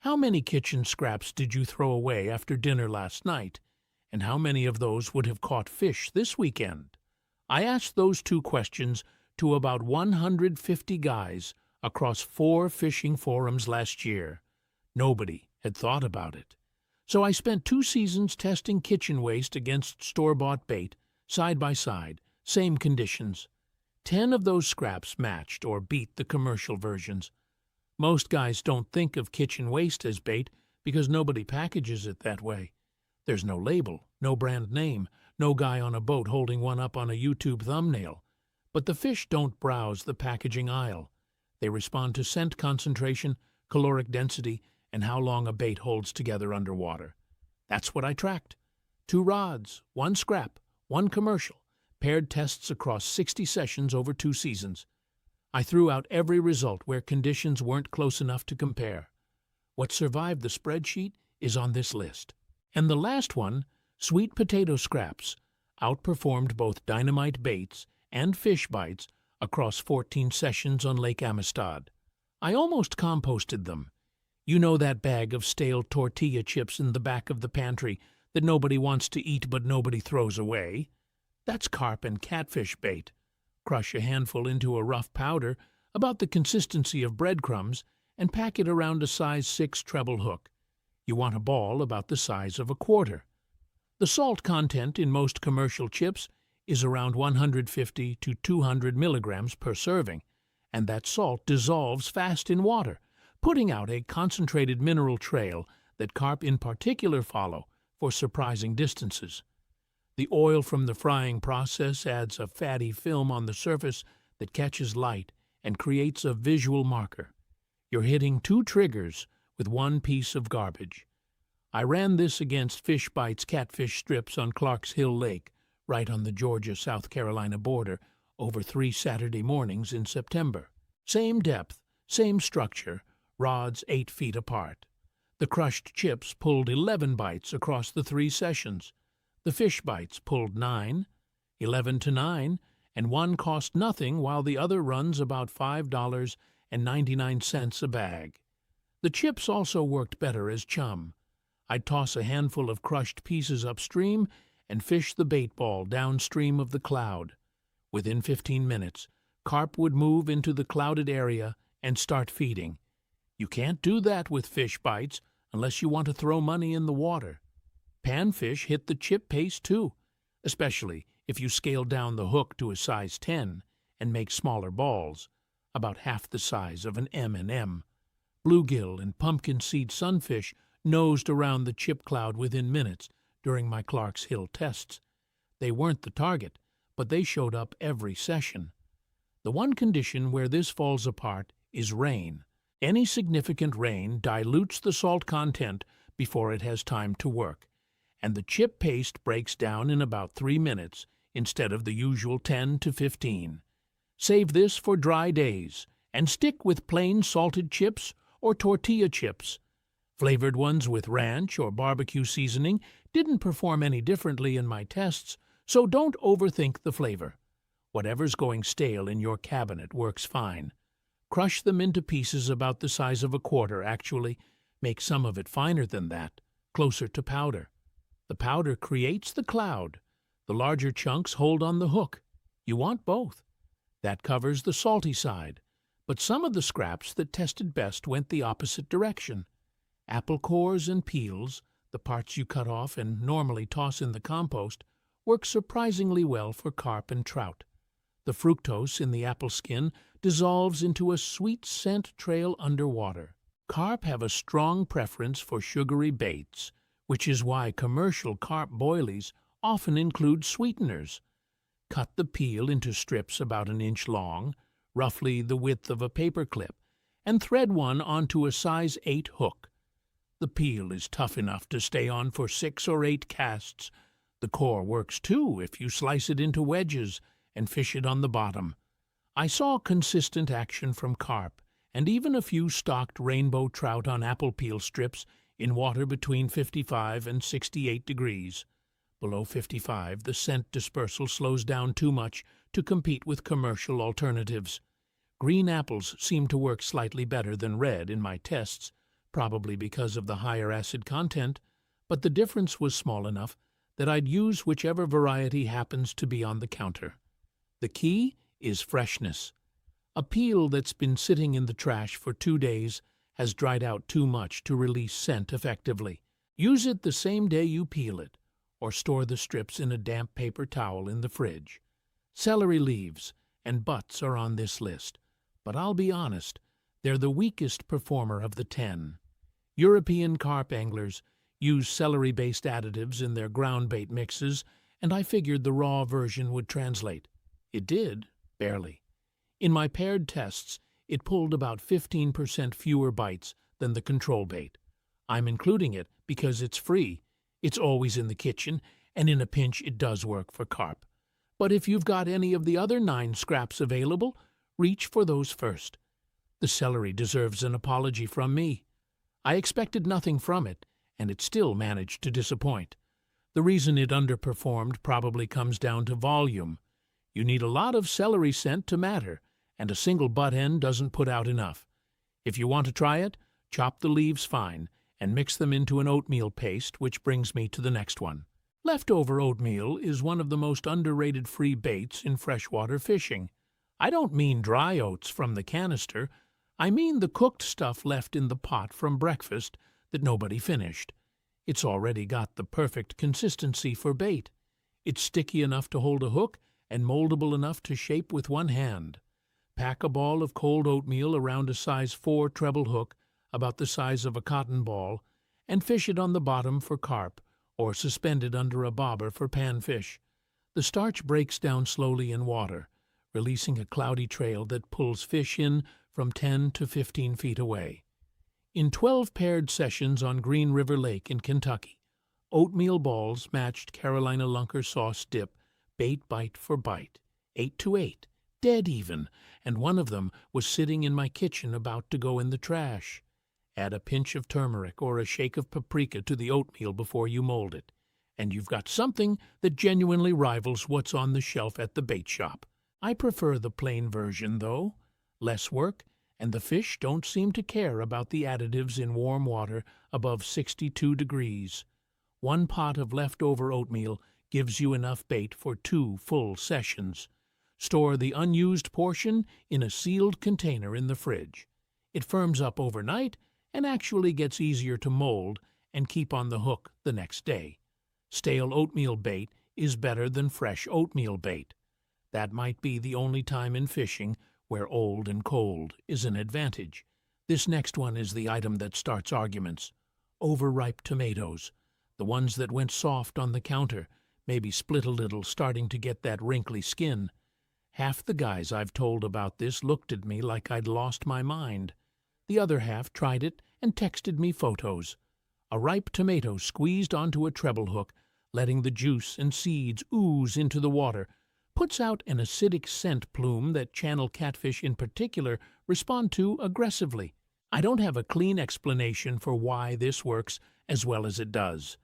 How many kitchen scraps did you throw away after dinner last night? And how many of those would have caught fish this weekend? I asked those two questions to about 150 guys across 4 fishing forums last year. Nobody had thought about it. So I spent 2 seasons testing kitchen waste against store-bought bait, side by side, same conditions. 10 of those scraps matched or beat the commercial versions. Most guys don't think of kitchen waste as bait because nobody packages it that way. There's no label, no brand name, no guy on a boat holding one up on a YouTube thumbnail. But the fish don't browse the packaging aisle. They respond to scent concentration, caloric density, and how long a bait holds together underwater. That's what I tracked. 2 rods, 1 scrap, 1 commercial, paired tests across 60 sessions over 2 seasons. I threw out every result where conditions weren't close enough to compare. What survived the spreadsheet is on this list. And the last one, sweet potato scraps, outperformed both dynamite baits and fish bites across 14 sessions on Lake Amistad. I almost composted them. You know that bag of stale tortilla chips in the back of the pantry that nobody wants to eat but nobody throws away? That's carp and catfish bait. Crush a handful into a rough powder about the consistency of breadcrumbs and pack it around a size 6 treble hook. You want a ball about the size of a quarter. The salt content in most commercial chips is around 150 to 200 milligrams per serving, and that salt dissolves fast in water, putting out a concentrated mineral trail that carp in particular follow for surprising distances. The oil from the frying process adds a fatty film on the surface that catches light and creates a visual marker. You're hitting 2 triggers with 1 piece of garbage. I ran this against Fish Bites catfish strips on Clark's Hill Lake, right on the Georgia-South Carolina border, over 3 Saturday mornings in September. Same depth, same structure, rods 8 feet apart. The crushed chips pulled 11 bites across the 3 sessions. The fish bites pulled 9, 11 to 9, and 1 cost nothing while the other runs about $5.99 a bag. The chips also worked better as chum. I'd toss a handful of crushed pieces upstream and fish the bait ball downstream of the cloud. Within 15 minutes, carp would move into the clouded area and start feeding. You can't do that with fish bites unless you want to throw money in the water. Panfish hit the chip pace too, especially if you scale down the hook to a size 10 and make smaller balls, about half the size of an M&M. Bluegill and pumpkin seed sunfish nosed around the chip cloud within minutes during my Clark's Hill tests. They weren't the target, but they showed up every session. The one condition where this falls apart is rain. Any significant rain dilutes the salt content before it has time to work, and the chip paste breaks down in about 3 minutes instead of the usual 10 to 15. Save this for dry days and stick with plain salted chips or tortilla chips. Flavored ones with ranch or barbecue seasoning didn't perform any differently in my tests, so don't overthink the flavor. Whatever's going stale in your cabinet works fine. Crush them into pieces about the size of a quarter, actually. Make some of it finer than that, closer to powder. The powder creates the cloud. The larger chunks hold on the hook. You want both. That covers the salty side. But some of the scraps that tested best went the opposite direction. Apple cores and peels, the parts you cut off and normally toss in the compost, work surprisingly well for carp and trout. The fructose in the apple skin dissolves into a sweet scent trail underwater. Carp have a strong preference for sugary baits, which is why commercial carp boilies often include sweeteners. Cut the peel into strips about 1 inch long, roughly the width of a paper clip, and thread one onto a size 8 hook. The peel is tough enough to stay on for 6 or 8 casts. The core works too if you slice it into wedges and fish it on the bottom. I saw consistent action from carp and even a few stocked rainbow trout on apple peel strips in water between 55 and 68 degrees. Below 55, the scent dispersal slows down too much to compete with commercial alternatives. Green apples seem to work slightly better than red in my tests, probably because of the higher acid content, but the difference was small enough that I'd use whichever variety happens to be on the counter. The key is freshness. A peel that's been sitting in the trash for 2 days has dried out too much to release scent effectively. Use it the same day you peel it, or store the strips in a damp paper towel in the fridge. Celery leaves and butts are on this list, but I'll be honest, they're the weakest performer of the 10. European carp anglers use celery-based additives in their ground bait mixes, and I figured the raw version would translate. It did, barely. In my paired tests, it pulled about 15% fewer bites than the control bait. I'm including it because it's free. It's always in the kitchen, and in a pinch it does work for carp. But if you've got any of the other 9 scraps available, reach for those first. The celery deserves an apology from me. I expected nothing from it, and it still managed to disappoint. The reason it underperformed probably comes down to volume. You need a lot of celery scent to matter, and a single butt end doesn't put out enough. If you want to try it, chop the leaves fine and mix them into an oatmeal paste, which brings me to the next one. Leftover oatmeal is one of the most underrated free baits in freshwater fishing. I don't mean dry oats from the canister. I mean the cooked stuff left in the pot from breakfast that nobody finished. It's already got the perfect consistency for bait. It's sticky enough to hold a hook and moldable enough to shape with one hand. Pack a ball of cold oatmeal around a size 4 treble hook about the size of a cotton ball and fish it on the bottom for carp or suspend it under a bobber for panfish. The starch breaks down slowly in water, releasing a cloudy trail that pulls fish in from 10 to 15 feet away. In 12 paired sessions on Green River Lake in Kentucky, oatmeal balls matched Carolina Lunker sauce dip, bait bite for bite, 8 to 8, dead even, and one of them was sitting in my kitchen about to go in the trash. Add a pinch of turmeric or a shake of paprika to the oatmeal before you mold it, and you've got something that genuinely rivals what's on the shelf at the bait shop. I prefer the plain version, though. Less work, and the fish don't seem to care about the additives in warm water above 62 degrees. 1 pot of leftover oatmeal gives you enough bait for 2 full sessions. Store the unused portion in a sealed container in the fridge. It firms up overnight and actually gets easier to mold and keep on the hook the next day. Stale oatmeal bait is better than fresh oatmeal bait. That might be the only time in fishing where old and cold is an advantage. This next one is the item that starts arguments. Overripe tomatoes, the ones that went soft on the counter, maybe split a little, starting to get that wrinkly skin. Half the guys I've told about this looked at me like I'd lost my mind. The other half tried it and texted me photos. A ripe tomato squeezed onto a treble hook, letting the juice and seeds ooze into the water, puts out an acidic scent plume that channel catfish in particular respond to aggressively. I don't have a clean explanation for why this works as well as it does.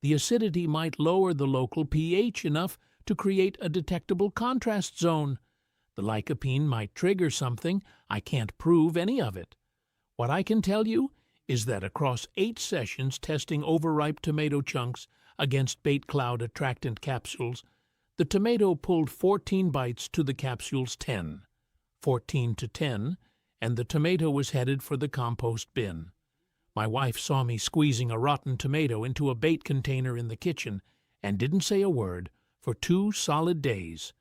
The acidity might lower the local pH enough to create a detectable contrast zone. The lycopene might trigger something. I can't prove any of it. What I can tell you is that across 8 sessions testing overripe tomato chunks against bait cloud attractant capsules, the tomato pulled 14 bites to the capsule's 10, 14 to 10, and the tomato was headed for the compost bin. My wife saw me squeezing a rotten tomato into a bait container in the kitchen and didn't say a word for 2 solid days.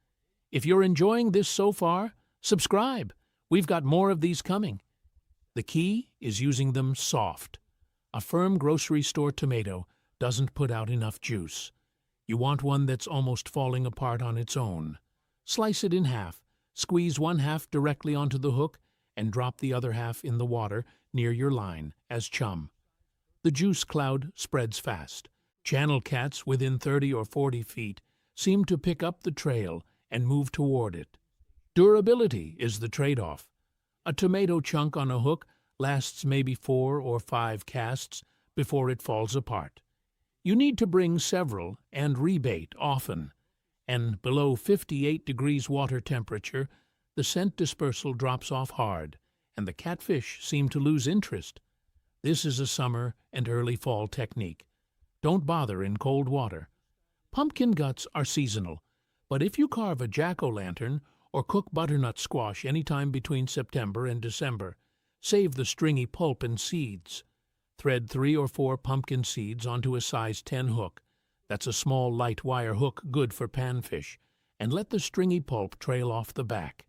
If you're enjoying this so far, subscribe. We've got more of these coming. The key is using them soft. A firm grocery store tomato doesn't put out enough juice. You want one that's almost falling apart on its own. Slice it in half, squeeze 1/2 directly onto the hook, and drop the other half in the water near your line as chum. The juice cloud spreads fast. Channel cats within 30 or 40 feet seem to pick up the trail and move toward it. Durability is the trade-off. A tomato chunk on a hook lasts maybe 4 or 5 casts before it falls apart. You need to bring several and rebait often, and below 58 degrees water temperature, the scent dispersal drops off hard, and the catfish seem to lose interest. This is a summer and early fall technique. Don't bother in cold water. Pumpkin guts are seasonal, but if you carve a jack-o'-lantern or cook butternut squash anytime between September and December, save the stringy pulp and seeds. Thread 3 or 4 pumpkin seeds onto a size 10 hook. That's a small light wire hook good for panfish, and let the stringy pulp trail off the back.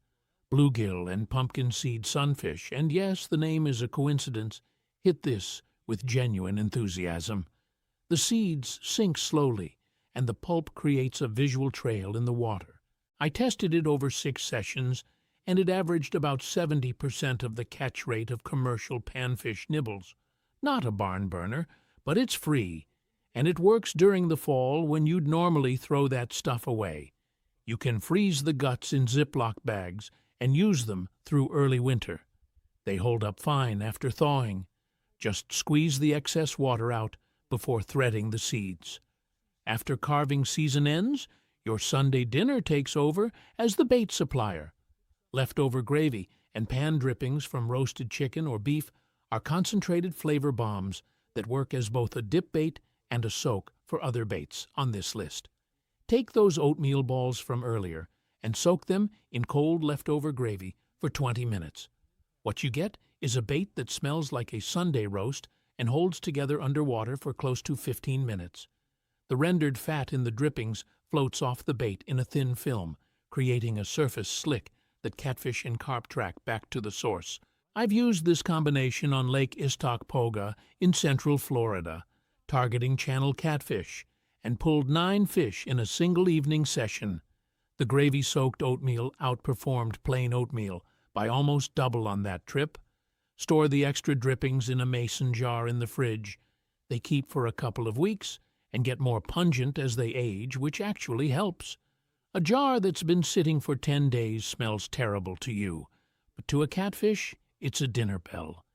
Bluegill and pumpkin seed sunfish, and yes, the name is a coincidence, hit this with genuine enthusiasm. The seeds sink slowly, and the pulp creates a visual trail in the water. I tested it over 6 sessions, and it averaged about 70% of the catch rate of commercial panfish nibbles. Not a barn burner, but it's free, and it works during the fall when you'd normally throw that stuff away. You can freeze the guts in Ziploc bags and use them through early winter. They hold up fine after thawing. Just squeeze the excess water out before threading the seeds. After carving season ends, your Sunday dinner takes over as the bait supplier. Leftover gravy and pan drippings from roasted chicken or beef are concentrated flavor bombs that work as both a dip bait and a soak for other baits on this list. Take those oatmeal balls from earlier and soak them in cold leftover gravy for 20 minutes. What you get is a bait that smells like a Sunday roast and holds together underwater for close to 15 minutes. The rendered fat in the drippings floats off the bait in a thin film, creating a surface slick that catfish and carp track back to the source. I've used this combination on Lake Istokpoga in central Florida, targeting channel catfish, and pulled 9 fish in a single evening session. The gravy-soaked oatmeal outperformed plain oatmeal by almost double on that trip. Store the extra drippings in a mason jar in the fridge. They keep for a couple of weeks and get more pungent as they age, which actually helps. A jar that's been sitting for 10 days smells terrible to you, but to a catfish, it's a dinner bell.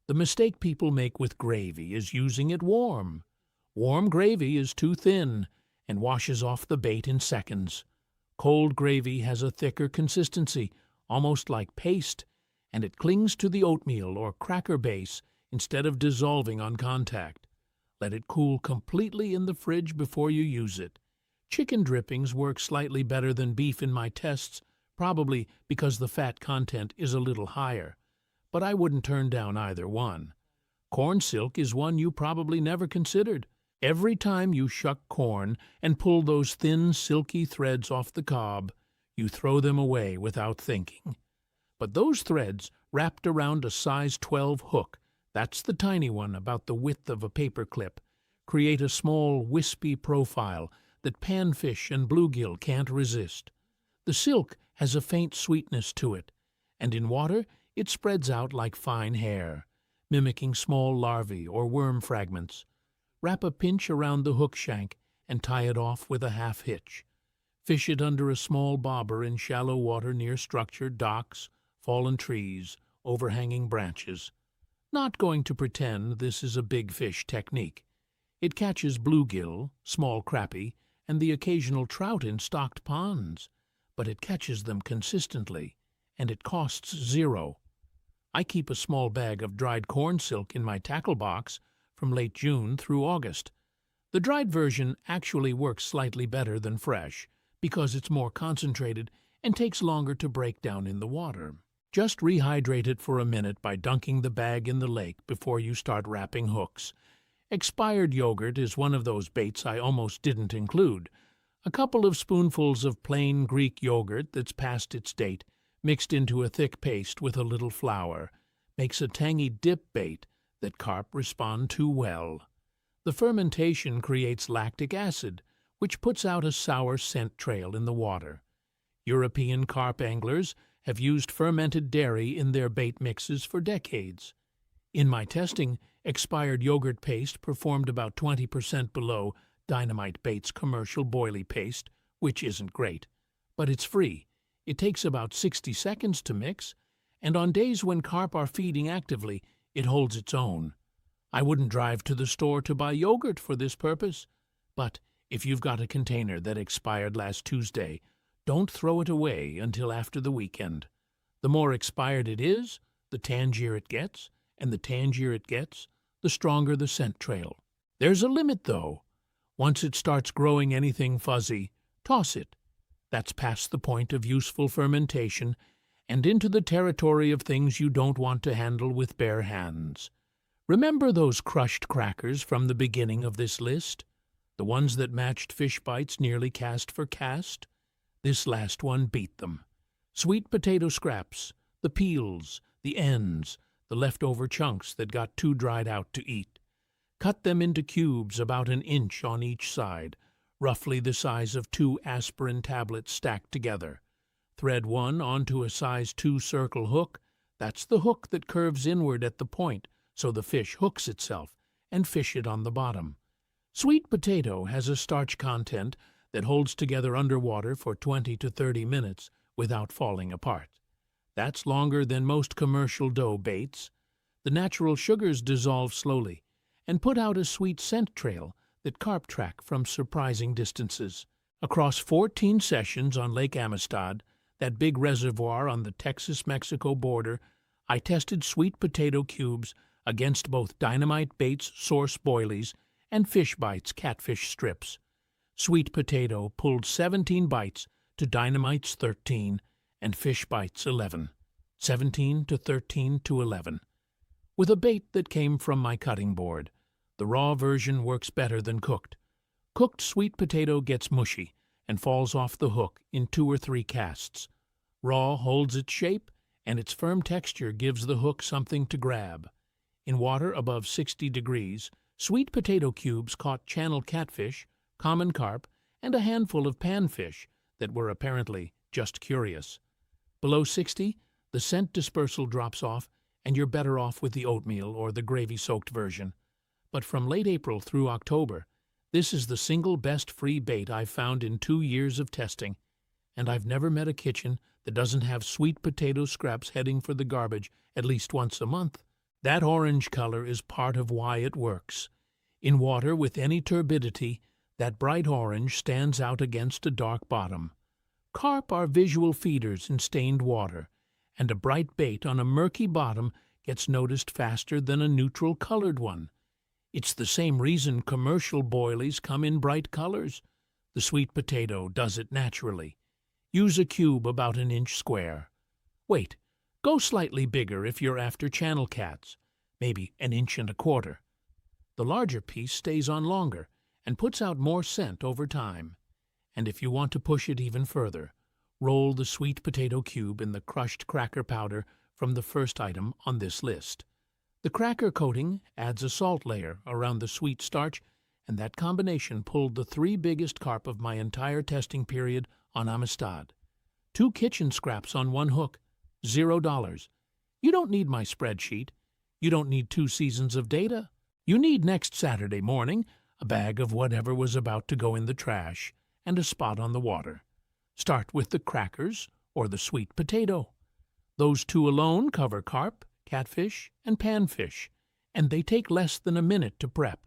The mistake people make with gravy is using it warm. Warm gravy is too thin and washes off the bait in seconds. Cold gravy has a thicker consistency, almost like paste, and it clings to the oatmeal or cracker base instead of dissolving on contact. Let it cool completely in the fridge before you use it. Chicken drippings work slightly better than beef in my tests, probably because the fat content is a little higher, but I wouldn't turn down either one. Corn silk is one you probably never considered. Every time you shuck corn and pull those thin, silky threads off the cob, you throw them away without thinking. But those threads, wrapped around a size 12 hook, that's the tiny one about the width of a paper clip, create a small, wispy profile that panfish and bluegill can't resist. The silk has a faint sweetness to it, and in water it spreads out like fine hair, mimicking small larvae or worm fragments. Wrap a pinch around the hook shank and tie it off with a half hitch. Fish it under a small bobber in shallow water near structured docks, fallen trees, overhanging branches. Not going to pretend this is a big fish technique. It catches bluegill, small crappie, and the occasional trout in stocked ponds, but it catches them consistently, and it costs $0. I keep a small bag of dried corn silk in my tackle box from late June through August. The dried version actually works slightly better than fresh because it's more concentrated and takes longer to break down in the water. Just rehydrate it for a minute by dunking the bag in the lake before you start wrapping hooks. Expired yogurt is one of those baits I almost didn't include. A couple of spoonfuls of plain Greek yogurt that's past its date, mixed into a thick paste with a little flour, makes a tangy dip bait that carp respond to well. The fermentation creates lactic acid, which puts out a sour scent trail in the water. European carp anglers have used fermented dairy in their bait mixes for decades. In my testing, expired yogurt paste performed about 20% below Dynamite Bait's commercial boilie paste, which isn't great. But it's free. It takes about 60 seconds to mix, and on days when carp are feeding actively, it holds its own. I wouldn't drive to the store to buy yogurt for this purpose, but if you've got a container that expired last Tuesday, don't throw it away until after the weekend. The more expired it is, the tangier it gets, and the tangier it gets, the stronger the scent trail. There's a limit, though. Once it starts growing anything fuzzy, toss it. That's past the point of useful fermentation and into the territory of things you don't want to handle with bare hands. Remember those crushed crackers from the beginning of this list? The ones that matched fish bites nearly cast for cast? This last one beat them. Sweet potato scraps, the peels, the ends, the leftover chunks that got too dried out to eat. Cut them into cubes about an inch on each side, roughly the size of 2 aspirin tablets stacked together. Thread one onto a size 2 circle hook. That's the hook that curves inward at the point, so the fish hooks itself, and fish it on the bottom. Sweet potato has a starch content that holds together underwater for 20 to 30 minutes without falling apart. That's longer than most commercial dough baits. The natural sugars dissolve slowly and put out a sweet scent trail that carp track from surprising distances. Across 14 sessions on Lake Amistad, that big reservoir on the Texas-Mexico border, I tested sweet potato cubes against both dynamite baits, source boilies, and fish bites, catfish strips. Sweet potato pulled 17 bites to dynamite's 13 and fish bites 11. 17 to 13 to 11. With a bait that came from my cutting board. The raw version works better than cooked. Cooked sweet potato gets mushy and falls off the hook in 2 or 3 casts. Raw holds its shape, and its firm texture gives the hook something to grab. In water above 60 degrees, sweet potato cubes caught channel catfish, common carp, and a handful of panfish that were apparently just curious. Below 60, the scent dispersal drops off, and you're better off with the oatmeal or the gravy-soaked version. But from late April through October, this is the single best free bait I've found in 2 years of testing, and I've never met a kitchen that doesn't have sweet potato scraps heading for the garbage at least once a month. That orange color is part of why it works. In water with any turbidity, that bright orange stands out against a dark bottom. Carp are visual feeders in stained water, and a bright bait on a murky bottom gets noticed faster than a neutral-colored one. It's the same reason commercial boilies come in bright colors. The sweet potato does it naturally. Use a cube about an inch square. Wait, go slightly bigger if you're after channel cats, maybe an inch and a quarter. The larger piece stays on longer and puts out more scent over time. And if you want to push it even further, roll the sweet potato cube in the crushed cracker powder from the first item on this list. The cracker coating adds a salt layer around the sweet starch, and that combination pulled the 3 biggest carp of my entire testing period on Amistad. 2 kitchen scraps on 1 hook, $0. You don't need my spreadsheet. You don't need 2 seasons of data. You need next Saturday morning a bag of whatever was about to go in the trash and a spot on the water. Start with the crackers or the sweet potato. Those 2 alone cover carp, catfish, and panfish, and they take less than a minute to prep.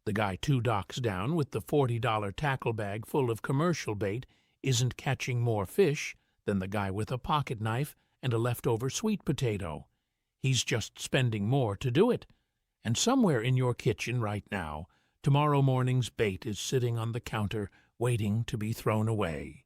The guy 2 docks down with the $40 tackle bag full of commercial bait isn't catching more fish than the guy with a pocket knife and a leftover sweet potato. He's just spending more to do it. And somewhere in your kitchen right now, tomorrow morning's bait is sitting on the counter waiting to be thrown away.